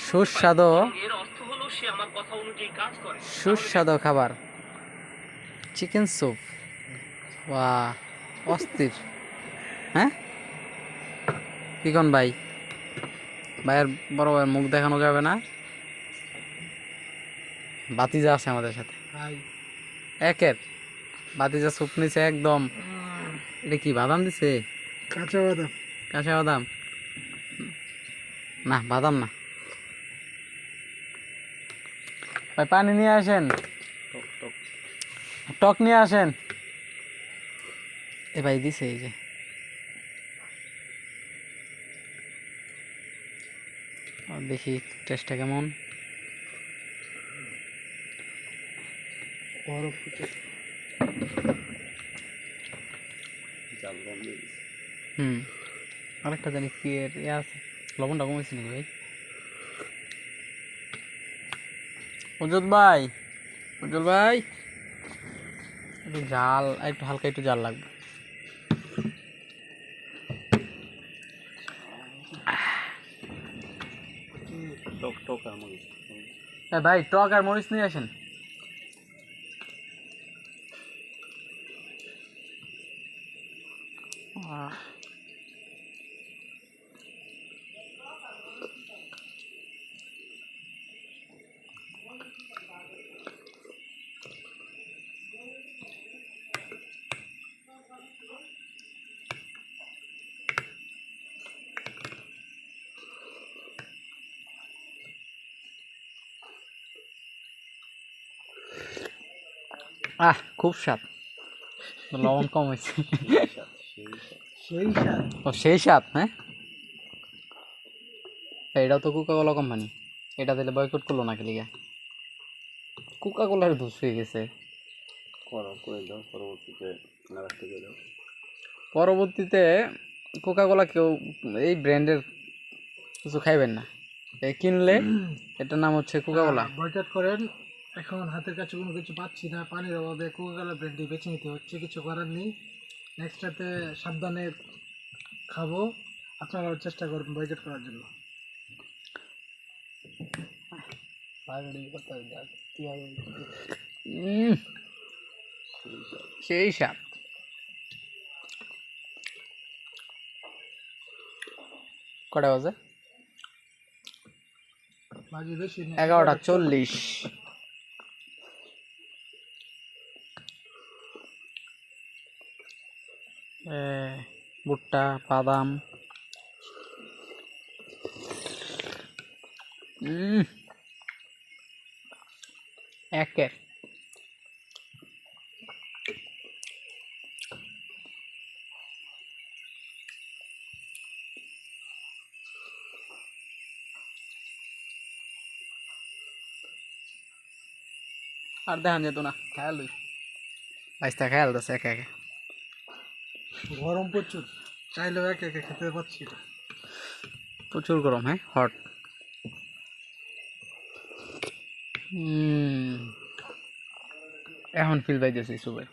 সুস্বাদু সুস্বাদু খাবার চিকেন স্যুপ। বাহ, অস্থির। হ্যাঁ কি কোন ভাই? ভাইয়ের বড় ভাইয়ের মুখ দেখানো যাবে না। বাতিজা আছে আমাদের সাথে একের। বাতিজা স্যুপ নিছে একদম। এটা কি বাদাম দিছে? কাঁচা বাদাম। কাঁচা বাদাম না, বাদাম না। ভাই পানি নিয়ে আসেন, টক নিয়ে আসেন। এ ভাই দিছে, এই যে দেখি টেস্টটা কেমন। আরেকটা জানি কি এর আছে, লবণটা কমেছে নাকি ভাই? উজ্জ্বল ভাই, উজ্জ্বল ভাই, একটু জাল, একটু হালকা একটু জাল লাগবে। ভাই টক আর মরিচ নিয়ে আসেন। খুব স্বাদ, লবণ কম হয়েছে। সেই স্বাদ। হ্যাঁ, এটাও তো কোকাকোলা কোম্পানি, এটা দিলে বয়কট করলো না লিগা? কোকাকোলার দোষ হয়ে গেছে। পরবর্তীতে কোকাকোলা কেউ এই ব্র্যান্ডের কিছু খাইবেন না, কিনলে এটার নাম হচ্ছে কোকাকোলা। বয়কট করেন। এখন হাতের কাছে কোনো কিছু পাচ্ছি না, পানির অভাবে কোকাকোলা ব্র্যান্ডটি বেছে নিতে হচ্ছে, কিছু করার নেই। নেক্সটটাতে সাবধানে খাবো, আপনারাও চেষ্টা করবেন বয়কট করার জন্য। সেই স্বাদ। কটা বাজে? 11:40। ভুট্টা, বাদাম, একের। আর দেখান যেত না, খেয়াল বাইশটা খেয়াল দিচ্ছে একে একে। গরম প্রচুর, চাইলেও একে একে খেতে পাচ্ছি না, প্রচুর গরম। হ্যাঁ, হট। এখন ফিল পাইতেছি সুবে।